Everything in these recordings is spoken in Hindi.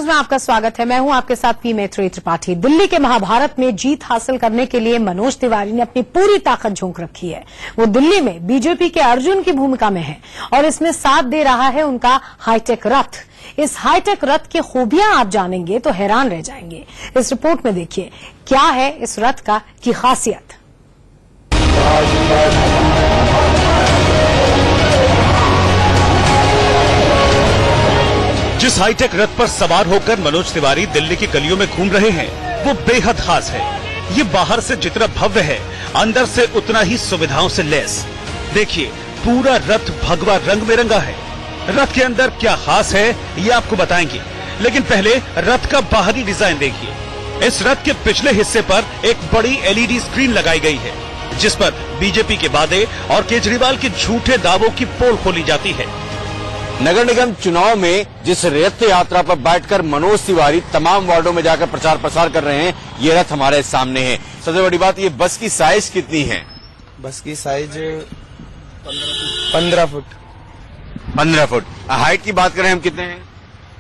में आपका स्वागत है। मैं हूं आपके साथ पी मैत्रेयी त्रिपाठी। दिल्ली के महाभारत में जीत हासिल करने के लिए मनोज तिवारी ने अपनी पूरी ताकत झोंक रखी है। वो दिल्ली में बीजेपी के अर्जुन की भूमिका में है और इसमें साथ दे रहा है उनका हाईटेक रथ। इस हाईटेक रथ की खूबियां आप जानेंगे तो हैरान रह जाएंगे। इस रिपोर्ट में देखिए क्या है इस रथ की खासियत। जिस हाईटेक रथ पर सवार होकर मनोज तिवारी दिल्ली की गलियों में घूम रहे हैं वो बेहद खास है। ये बाहर से जितना भव्य है अंदर से उतना ही सुविधाओं से लैस। देखिए पूरा रथ भगवा रंग में रंगा है। रथ के अंदर क्या खास है ये आपको बताएंगे, लेकिन पहले रथ का बाहरी डिजाइन देखिए। इस रथ के पिछले हिस्से पर एक बड़ी एलईडी स्क्रीन लगाई गई है जिस पर बीजेपी के वादे और केजरीवाल के झूठे दावों की पोल खोली जाती है। नगर निगम चुनाव में जिस रथ यात्रा पर बैठकर मनोज तिवारी तमाम वार्डों में जाकर प्रचार प्रसार कर रहे हैं, ये रथ हमारे सामने है। सबसे बड़ी बात, ये बस की साइज कितनी है? बस की साइज 15 फुट। 15 फुट। हाइट की बात करें हम कितने हैं?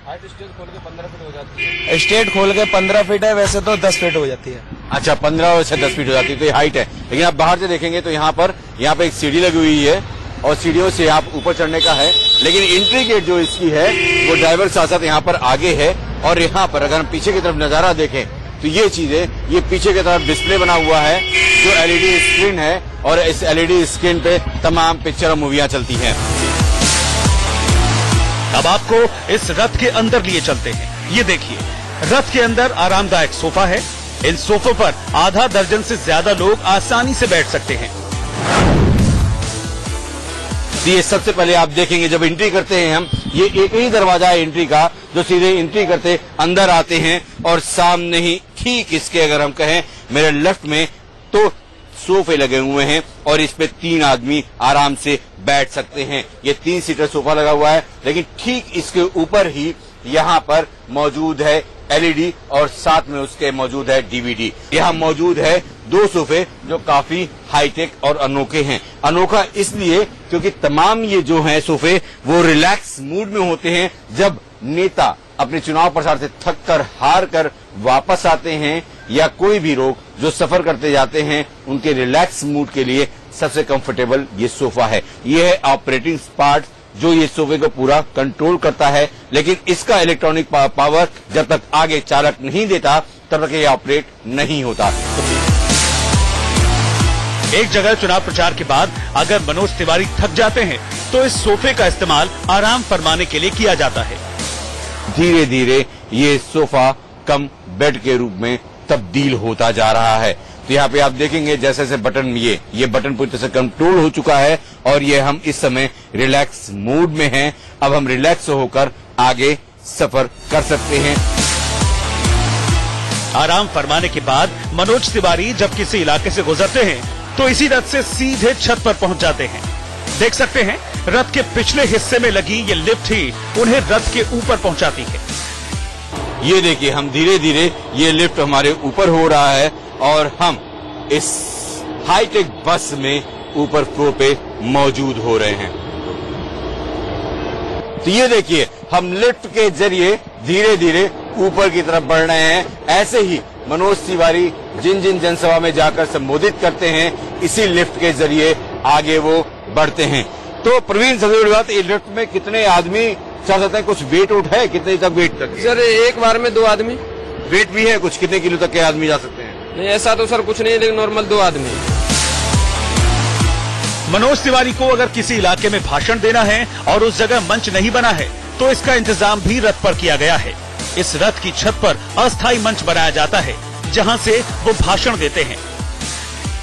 हाइट स्टेट खोल के 15 फीट हो जाती है। स्टेट खोल के 15 फीट है, वैसे तो 10 फीट हो जाती है। अच्छा, 15 से 10 फीट हो जाती है, तो ये हाइट है। लेकिन आप बाहर से देखेंगे तो यहाँ पर एक सीढ़ी लगी हुई है और सीढ़ियों से आप ऊपर चढ़ने का है। लेकिन एंट्री गेट जो इसकी है वो ड्राइवर के साथ साथ यहाँ पर आगे है। और यहाँ पर अगर हम पीछे की तरफ नजारा देखें तो ये चीजें, ये पीछे की तरफ डिस्प्ले बना हुआ है जो एलईडी स्क्रीन है और इस एलईडी स्क्रीन पे तमाम पिक्चर और मूवियां चलती हैं। अब आपको इस रथ के अंदर लिए चलते हैं। ये देखिए रथ के अंदर आरामदायक सोफा है। इन सोफों पर आधा दर्जन से ज्यादा लोग आसानी से बैठ सकते हैं। ये सबसे पहले आप देखेंगे जब एंट्री करते हैं हम, ये एक ही दरवाजा है एंट्री का जो सीधे एंट्री करते अंदर आते हैं। और सामने ही ठीक इसके अगर हम कहें मेरे लेफ्ट में तो सोफे लगे हुए हैं और इस पे 3 आदमी आराम से बैठ सकते हैं। ये 3 सीटर सोफा लगा हुआ है, लेकिन ठीक इसके ऊपर ही यहाँ पर मौजूद है एलईडी और साथ में उसके मौजूद है डीवीडी। यहाँ मौजूद है 2 सोफे जो काफी हाईटेक और अनोखे हैं। अनोखा इसलिए क्योंकि तमाम ये जो हैं सोफे वो रिलैक्स मूड में होते हैं। जब नेता अपने चुनाव प्रचार से थक कर हार कर वापस आते हैं या कोई भी लोग जो सफर करते जाते हैं, उनके रिलैक्स मूड के लिए सबसे कंफर्टेबल ये सोफा है। ये है ऑपरेटिंग पार्ट जो ये सोफे को पूरा कंट्रोल करता है। लेकिन इसका इलेक्ट्रॉनिक पावर जब तक आगे चालक नहीं देता तब तक ये ऑपरेट नहीं होता। एक जगह चुनाव प्रचार के बाद अगर मनोज तिवारी थक जाते हैं तो इस सोफे का इस्तेमाल आराम फरमाने के लिए किया जाता है। धीरे धीरे ये सोफा कम बेड के रूप में तब्दील होता जा रहा है। तो यहाँ पे आप देखेंगे जैसे जैसे बटन ये बटन पूरी तरह से कंट्रोल हो चुका है और ये हम इस समय रिलैक्स मूड में हैं। अब हम रिलैक्स होकर आगे सफर कर सकते हैं। आराम फरमाने के बाद मनोज तिवारी जब किसी इलाके से गुजरते हैं तो इसी रथ से सीधे छत पर पहुंच जाते हैं। देख सकते हैं रथ के पिछले हिस्से में लगी ये लिफ्ट ही उन्हें रथ के ऊपर पहुंचाती है। ये देखिए हम धीरे धीरे ये लिफ्ट हमारे ऊपर हो रहा है और हम इस हाईटेक बस में ऊपर फ्लोर पे मौजूद हो रहे हैं। तो ये देखिए हम लिफ्ट के जरिए धीरे धीरे ऊपर की तरफ बढ़ रहे हैं। ऐसे ही मनोज तिवारी जिन जिन जनसभा में जाकर संबोधित करते हैं, इसी लिफ्ट के जरिए आगे वो बढ़ते हैं। तो प्रवीण, सबसे बड़ी बात, ये लिफ्ट में कितने आदमी चढ़ सकते हैं? कुछ वेट उठ है? कितने तक वेट तक? सर एक बार में 2 आदमी। वेट भी है कुछ? कितने किलो तक के आदमी जा सकते हैं? नहीं ऐसा तो सर कुछ नहीं है, लेकिन नॉर्मल 2 आदमी। मनोज तिवारी को अगर किसी इलाके में भाषण देना है और उस जगह मंच नहीं बना है तो इसका इंतजाम भी रथ पर किया गया है। इस रथ की छत पर अस्थायी मंच बनाया जाता है जहां से वो भाषण देते हैं।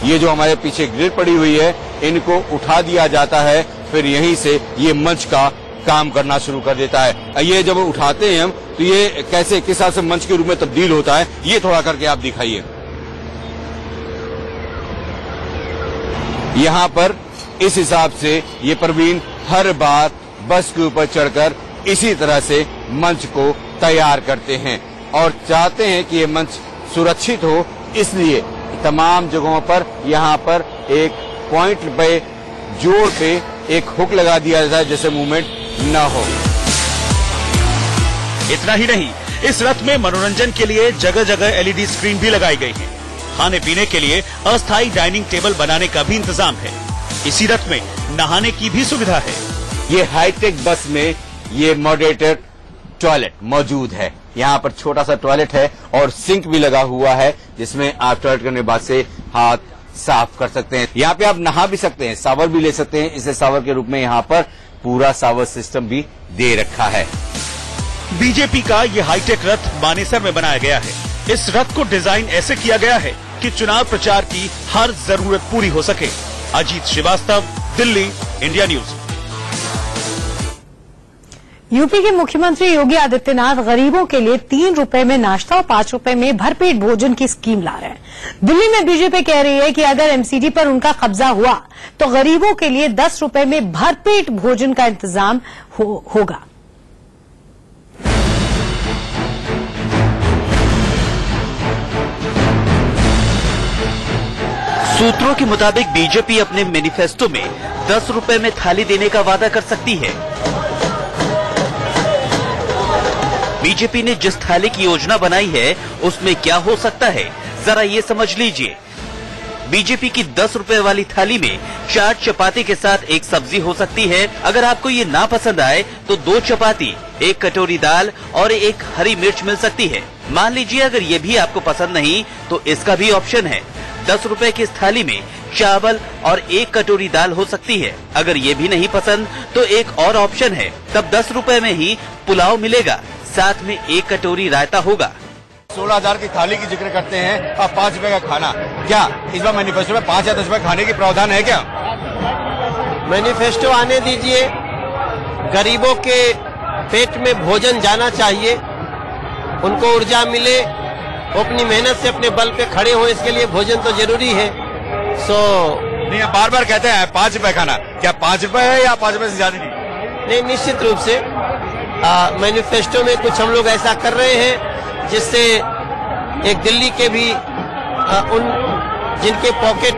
ये जो हमारे पीछे ग्रिल पड़ी हुई है इनको उठा दिया जाता है, फिर यहीं से ये मंच का काम करना शुरू कर देता है। ये जब उठाते हैं हम तो ये कैसे किस हिसाब से मंच के रूप में तब्दील होता है ये थोड़ा करके आप दिखाइए। यहाँ पर इस हिसाब से ये प्रवीण हर बार बस के ऊपर चढ़कर इसी तरह से मंच को तैयार करते हैं और चाहते हैं कि ये मंच सुरक्षित हो, इसलिए तमाम जगहों पर यहाँ पर एक पॉइंट पे जोड़ पे एक हुक लगा दिया जाता है जिससे मूवमेंट न हो। इतना ही नहीं, इस रथ में मनोरंजन के लिए जगह जगह LED स्क्रीन भी लगाई गई है। खाने पीने के लिए अस्थायी डाइनिंग टेबल बनाने का भी इंतजाम है। इसी रथ में नहाने की भी सुविधा है। ये हाईटेक बस में ये मॉडरेटेड टॉयलेट मौजूद है। यहाँ पर छोटा सा टॉयलेट है और सिंक भी लगा हुआ है, जिसमें आप टॉयलेट करने के बाद से हाथ साफ कर सकते हैं। यहाँ पे आप नहा भी सकते हैं, शावर भी ले सकते हैं। इसे शावर के रूप में यहाँ पर पूरा शावर सिस्टम भी दे रखा है। बीजेपी का ये हाईटेक रथ मानेसर में बनाया गया है। इस रथ को डिजाइन ऐसे किया गया है कि चुनाव प्रचार की हर जरूरत पूरी हो सके। Ajit Srivastava, Delhi, India News. UP के मुख्यमंत्री योगी आदित्यनाथ गरीबों के लिए 3 रुपए में नाश्ता और 5 रुपए में भरपेट भोजन की स्कीम ला रहे हैं। दिल्ली में बीजेपी कह रही है कि अगर एमसीडी पर उनका कब्जा हुआ तो गरीबों के लिए 10 रुपए में भरपेट भोजन का इंतजाम होगा। सूत्रों के मुताबिक बीजेपी अपने मैनिफेस्टो में 10 रुपए में थाली देने का वादा कर सकती है। बीजेपी ने जिस थाली की योजना बनाई है उसमें क्या हो सकता है, जरा ये समझ लीजिए। बीजेपी की 10 रुपए वाली थाली में 4 चपाती के साथ एक सब्जी हो सकती है। अगर आपको ये ना पसंद आए तो 2 चपाती, 1 कटोरी दाल और 1 हरी मिर्च मिल सकती है। मान लीजिए अगर ये भी आपको पसंद नहीं तो इसका भी ऑप्शन है। 10 रुपए की इस थाली में चावल और 1 कटोरी दाल हो सकती है। अगर ये भी नहीं पसंद तो एक और ऑप्शन है, तब 10 रुपए में ही पुलाव मिलेगा, साथ में 1 कटोरी रायता होगा। 16,000 की थाली की जिक्र करते हैं, अब 5 रुपए का खाना। क्या इस बार मैनिफेस्टो में 5 या 10 रुपए खाने की प्रावधान है क्या? मैनिफेस्टो आने दीजिए। गरीबों के पेट में भोजन जाना चाहिए, उनको ऊर्जा मिले, वो अपनी मेहनत से अपने बल पे खड़े हो, इसके लिए भोजन तो जरूरी है। नहीं, बार बार कहते हैं 5 रुपए खाना, क्या 5 रुपए है या 5 रुपए से ज्यादा नहीं? निश्चित रूप से मैनिफेस्टो में कुछ हम लोग ऐसा कर रहे हैं जिससे एक दिल्ली के भी उन जिनके पॉकेट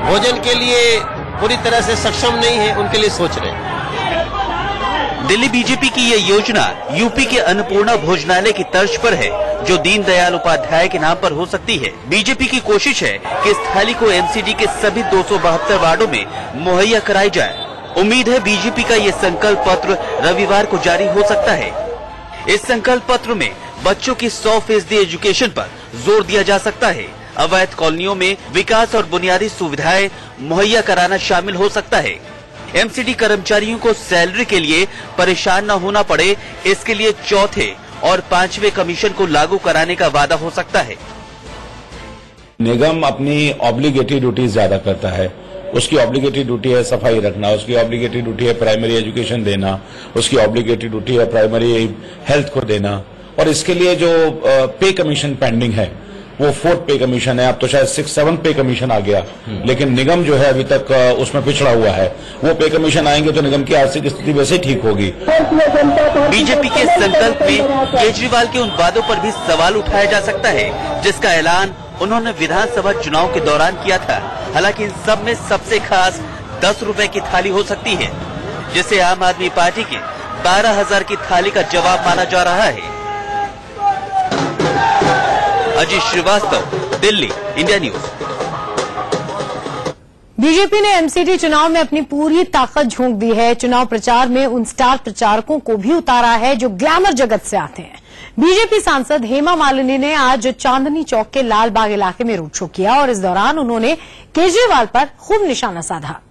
भोजन के लिए पूरी तरह से सक्षम नहीं है, उनके लिए सोच रहे हैं। दिल्ली बीजेपी की ये योजना यूपी के अन्नपूर्णा भोजनालय की तर्ज पर है, जो दीनदयाल उपाध्याय के नाम पर हो सकती है। बीजेपी की कोशिश है कि इस थाली को एमसीडी के सभी 272 वार्डों में मुहैया कराई जाए। उम्मीद है बीजेपी का ये संकल्प पत्र रविवार को जारी हो सकता है। इस संकल्प पत्र में बच्चों की 100% एजुकेशन पर जोर दिया जा सकता है। अवैध कॉलोनियों में विकास और बुनियादी सुविधाएं मुहैया कराना शामिल हो सकता है। एमसीडी कर्मचारियों को सैलरी के लिए परेशान न होना पड़े, इसके लिए 4थे और 5वें कमीशन को लागू कराने का वादा हो सकता है। निगम अपनी ऑब्लिगेटरी ड्यूटीज ज्यादा करता है। उसकी ऑब्लिगेटरी ड्यूटी है सफाई रखना, उसकी ऑब्लिगेटरी ड्यूटी है प्राइमरी एजुकेशन देना, उसकी ऑब्लिगेटरी ड्यूटी है प्राइमरी हेल्थ को देना, और इसके लिए जो पे कमीशन पेंडिंग है वो 4th पे कमीशन है। अब तो शायद 6-7 पे कमीशन आ गया, लेकिन निगम जो है अभी तक उसमें पिछड़ा हुआ है। वो पे कमीशन आएंगे तो निगम की आर्थिक स्थिति वैसे ही ठीक होगी। बीजेपी के संकल्प में केजरीवाल के उन वादों पर भी सवाल उठाया जा सकता है, जिसका ऐलान उन्होंने विधानसभा चुनाव के दौरान किया था। हालांकि इन सब में सबसे खास 10 रुपए की थाली हो सकती है, जिसे आम आदमी पार्टी के 12,000 की थाली का जवाब माना जा रहा है। Ajit Srivastava, Delhi, India News. BJP ने एमसीडी चुनाव में अपनी पूरी ताकत झोंक दी है। चुनाव प्रचार में उन स्टार प्रचारकों को भी उतारा है जो ग्लैमर जगत से आते हैं। बीजेपी सांसद हेमा मालिनी ने आज चांदनी चौक के लाल बाग इलाके में रोड शो किया और इस दौरान उन्होंने केजरीवाल पर खूब निशाना साधा।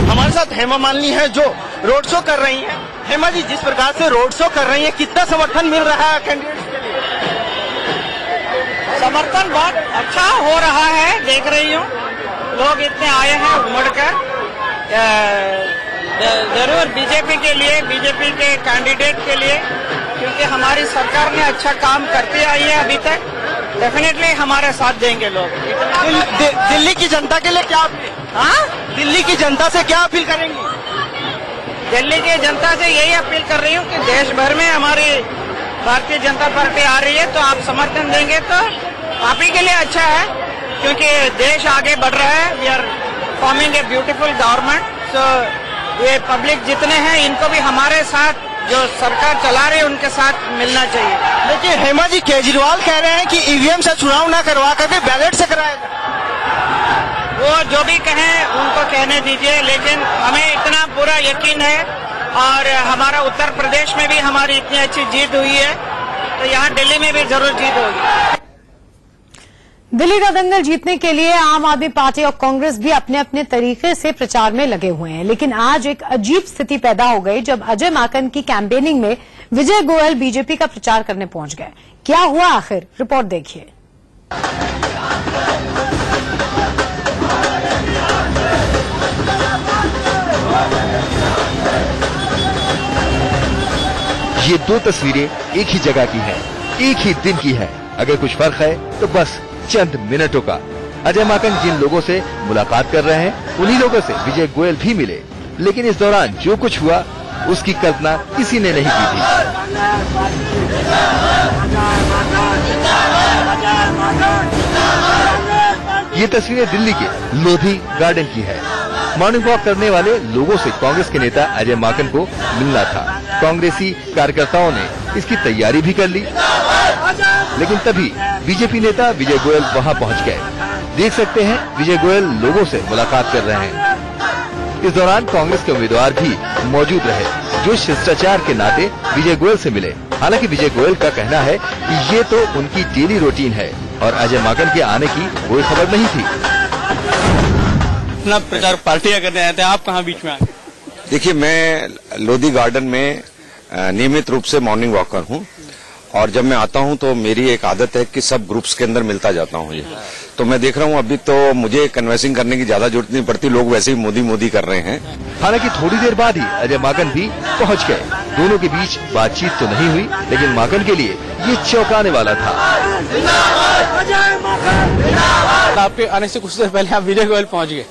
हमारे साथ हेमा मालिनी है जो रोड शो कर रही हैं। हेमा जी, जिस प्रकार से रोड शो कर रही हैं, कितना समर्थन मिल रहा है कैंडिडेट के लिए? समर्थन बहुत अच्छा हो रहा है, देख रही हूँ लोग इतने आए हैं उमड़कर। जरूर बीजेपी के लिए, बीजेपी के कैंडिडेट के लिए, क्योंकि हमारी सरकार ने अच्छा काम करती आई है अभी तक। डेफिनेटली हमारे साथ देंगे लोग। दिल्ली की जनता के लिए क्या अपील? हाँ, दिल्ली की जनता से क्या अपील करेंगी? दिल्ली की जनता से यही अपील कर रही हूँ कि देश भर में हमारी भारतीय जनता पार्टी आ रही है, तो आप समर्थन देंगे तो आप ही के लिए अच्छा है, क्योंकि देश आगे बढ़ रहा है। We are forming a beautiful government, so ये पब्लिक जितने हैं इनको भी हमारे साथ जो सरकार चला रही है उनके साथ मिलना चाहिए। लेकिन हेमा जी, केजरीवाल कह रहे हैं कि ईवीएम से चुनाव ना करवा करके बैलेट से कराएगा। वो जो भी कहें उनको कहने दीजिए, लेकिन हमें इतना पूरा यकीन है और हमारा उत्तर प्रदेश में भी हमारी इतनी अच्छी जीत हुई है तो यहाँ दिल्ली में भी जरूर जीत होगी। दिल्ली का दंगल जीतने के लिए आम आदमी पार्टी और कांग्रेस भी अपने अपने तरीके से प्रचार में लगे हुए हैं, लेकिन आज एक अजीब स्थिति पैदा हो गई जब अजय माकन की कैंपेनिंग में विजय गोयल बीजेपी का प्रचार करने पहुंच गए। क्या हुआ आखिर, रिपोर्ट देखिए। ये दो तस्वीरें एक ही जगह की हैं, एक ही दिन की है। अगर कुछ फर्क है तो बस चंद मिनटों का। अजय माकन जिन लोगों से मुलाकात कर रहे हैं उन्हीं लोगों से विजय गोयल भी मिले, लेकिन इस दौरान जो कुछ हुआ उसकी कल्पना किसी ने नहीं की थी। ये तस्वीरें दिल्ली के लोधी गार्डन की है। मॉर्निंग वॉक करने वाले लोगों से कांग्रेस के नेता अजय माकन को मिलना था। कांग्रेसी कार्यकर्ताओं ने इसकी तैयारी भी कर ली, लेकिन तभी बीजेपी नेता विजय गोयल वहां पहुंच गए। देख सकते हैं विजय गोयल लोगों से मुलाकात कर रहे हैं। इस दौरान कांग्रेस के उम्मीदवार भी मौजूद रहे, जो शिष्टाचार के नाते विजय गोयल से मिले। हालांकि विजय गोयल का कहना है कि ये तो उनकी डेली रूटीन है और अजय माकन के आने की कोई खबर नहीं थी। अपना प्रचार पार्टियां करने आए थे, आप कहाँ बीच में आ गए? देखिए, मैं लोधी गार्डन में नियमित रूप से मॉर्निंग वॉकर हूँ और जब मैं आता हूँ तो मेरी एक आदत है कि सब ग्रुप्स के अंदर मिलता जाता हूँ। ये तो मैं देख रहा हूँ अभी तो मुझे कन्वेंसिंग करने की ज्यादा जरूरत नहीं पड़ती, लोग वैसे ही मोदी मोदी कर रहे हैं। हालांकि थोड़ी देर बाद ही अजय माकन भी पहुंच गए। दोनों के बीच बातचीत तो नहीं हुई, लेकिन माकन के लिए ये चौंकाने वाला था। आपके आने से कुछ देर पहले आप विजय गोयल पहुंच गए।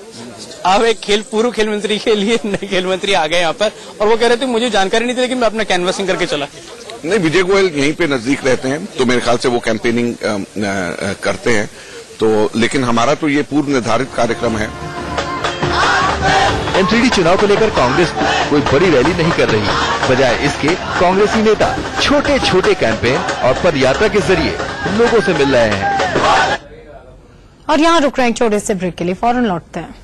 आप एक पूर्व खेल मंत्री के लिए नए खेल मंत्री आ गए यहाँ पर, और वो कह रहे थे मुझे जानकारी नहीं थी, लेकिन मैं अपना कैनवसिंग करके चला। नहीं, विजय गोयल यहीं पे नजदीक रहते हैं तो मेरे ख्याल से वो कैंपेनिंग करते हैं, तो लेकिन हमारा तो ये पूर्व निर्धारित कार्यक्रम है। एमसीडी चुनाव को लेकर कांग्रेस कोई बड़ी रैली नहीं कर रही, बजाय इसके कांग्रेसी नेता छोटे छोटे कैंपेन और पदयात्रा के जरिए लोगों से मिल रहे हैं। और यहाँ रुक रहे हैं छोटे से ब्रेक के लिए, फौरन लौटते हैं।